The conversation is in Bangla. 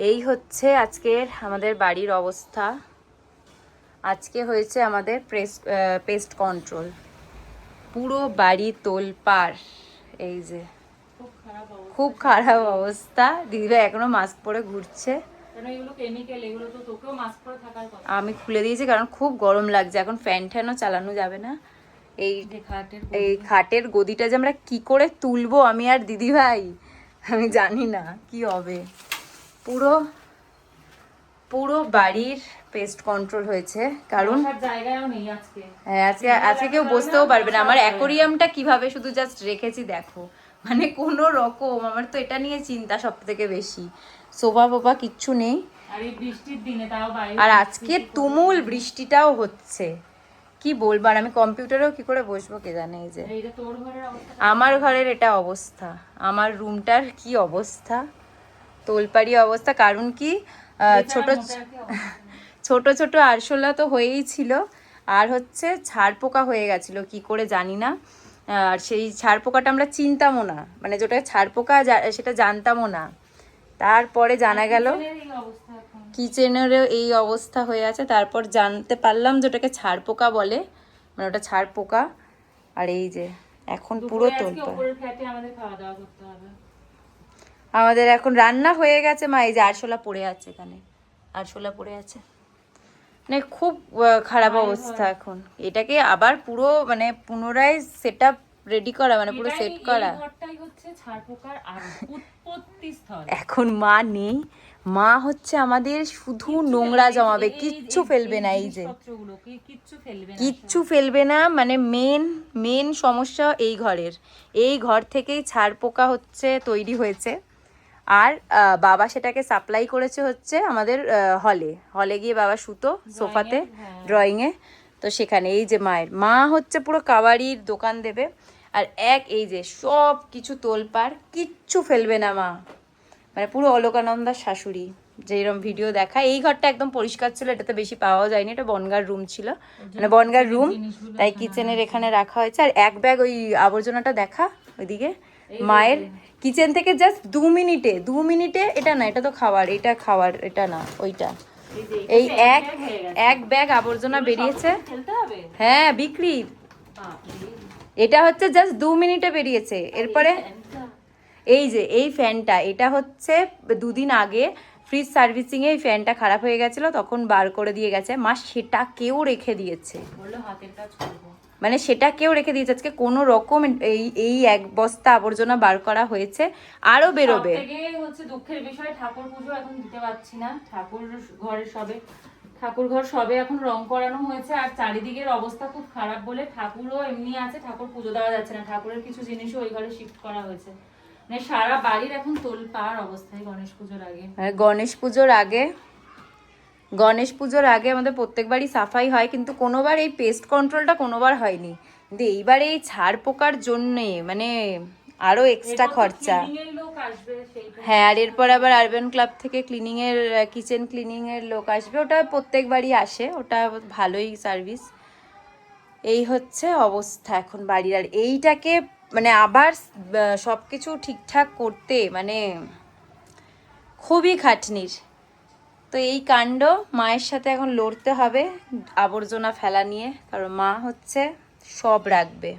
এই হচ্ছে আজকের আমাদের বাড়ির অবস্থা। আজকে হয়েছে আমাদের পেস্ট কন্ট্রোল, পুরো বাড়ি তোলপাড়। এই যে খুব খারাপ অবস্থা। দিদিভাই এখনো মাস্ক পরে ঘুরছে। আমি খুলে দিয়েছি কারণ খুব গরম লাগছে, এখন ফ্যান ট্যানও চালানো যাবে না। এই খাটের গদিটা যে আমরা কি করে তুলবো আমি আর দিদিভাই, আমি জানি না কি হবে। পুরো পুরো বাড়ির পেস্ট কন্ট্রোল হয়েছে, কারণ হ্যাঁ আজকে কেউ বসতেও পারবে না। আমার অ্যাকোরিয়ামটা কিভাবে শুধু জাস্ট রেখেছি দেখো, মানে কোনো রকম। আমার তো এটা নিয়ে চিন্তা সব থেকে বেশি। সোফা ফোফা কিচ্ছু নেই, আর আজকে তুমুল বৃষ্টিটাও হচ্ছে। কি বলবার, আমি কম্পিউটারেও কি করে বসবো কে জানে। এই যে আমার ঘরের এটা অবস্থা, আমার রুমটার কি অবস্থা, তোলপাড়ি অবস্থা। কারণ কি ছোট ছোট ছোট আরশোলা তো হয়েই ছিল, আর হচ্ছে ছাড় পোকা হয়ে গেছিলো কি করে জানি না। আর সেই ছাড় পোকাটা আমরা চিনতামও না, মানে যেটা ছাড় পোকা সেটা জানতামও না। তারপরে জানা গেল কিচেনেরও এই অবস্থা হয়ে আছে। তারপর জানতে পারলাম যে ওটাকে ছাড় পোকা বলে, মানে ওটা ছাড় পোকা। আর এই যে এখন পুরো তোলপাড়। আমাদের এখন রান্না হয়ে গেছে মা। এই যে আরশোলা পড়ে আছে, এখানে আরশোলা পড়ে আছে, মানে খুব খারাপ অবস্থা এখন। এটাকে আবার পুরো মানে পুনরায় সেট আপ রেডি করা, মানে পুরো সেট করা। এখন মা নেই, মা হচ্ছে আমাদের শুধু নোংরা জমাবে, কিচ্ছু ফেলবে না। এই যে কিচ্ছু ফেলবে না, মানে মেন সমস্যা এই ঘর থেকেই ছাড় পোকা হচ্ছে তৈরি হয়েছে। আর বাবা সেটাকে সাপ্লাই করেছে হচ্ছে আমাদের হলে গিয়ে বাবা শুতো সোফাতে, ড্রয়িংয়ে। তো সেখানে এই যে মা হচ্ছে পুরো কাবাড়ির দোকান দেবে, আর এই যে সব কিছু তোলপাড়, কিচ্ছু ফেলবে না মা, মানে পুরো অলোকানন্দার শাশুড়ি যেরকম ভিডিও দেখা। এই ঘরটা একদম পরিষ্কার ছিল, এটাতে বেশি পাওয়া যায়নি, এটা বনগার রুম ছিল, মানে বনগার রুম, তাই কিচেনের এখানে রাখা হয়েছে। আর এক ব্যাগ ওই আবর্জনাটা দেখা ওইদিকে মায়ের কিচেন থেকে জাস্ট 2 মিনিটে এটা না, এটা তো খাবার, এটা না ওইটা, এই এক ব্যাগ আবর্জনা বেরিয়েছে। হ্যাঁ বিক্রি, এটা হচ্ছে জাস্ট 2 মিনিটে বেরিয়েছে। এরপরে এই যে এই ফ্যানটা, এটা হচ্ছে 2 দিন আগে ফ্রিজ সার্ভিসিংয়ে এই ফ্যানটা খারাপ হয়ে গেছিলো, তখন বার করে দিয়ে গেছে মা। সেটাকেও রেখে দিয়েছে, মানে সেটাকেও রেখে দিয়েছে। আজকে কোনো রকম এই এক বস্তা আবর্জনা বার করা হয়েছে, আরো বেরোবে। হচ্ছে দুঃখের বিষয়, ঠাকুর পুজো এখন দিতে পারছি না। ঠাকুর ঘর সবে এখন রং করানো হয়েছে, আর চারিদিকের অবস্থা খুব খারাপ বলে ঠাকুরও এমনি আছে, ঠাকুর পুজো দেওয়া যাচ্ছে না। ঠাকুরের কিছু জিনিসও ওই ঘরে শিফট করা হয়েছে, মানে সারা বাড়ির এখন তোলপাড় অবস্থায়। গণেশ পুজোর আগে আমাদের প্রত্যেকবারই সাফাই হয়, কিন্তু কোনোবার এই পেস্ট কন্ট্রোলটা কোনোবার হয়নি। কিন্তু এইবার এই ছাড় পোকার জন্যে মানে আরো এক্সট্রা খরচা। হ্যাঁ, আর এরপর আবার আরবান ক্লাব থেকে কিচেন ক্লিনিং এর লোক আসবে, ওটা প্রত্যেকবারই আসে, ওটা ভালোই সার্ভিস। এই হচ্ছে অবস্থা এখন বাড়ির। আর এইটাকে মানে আবার সবকিছু ঠিকঠাক করতে মানে খুবই খাটনির। তো এই কাণ্ড, মায়ের সাথে এখন লড়তে হবে আবর্জনা ফেলা নিয়ে, কারণ মা হচ্ছে সব রাখবে।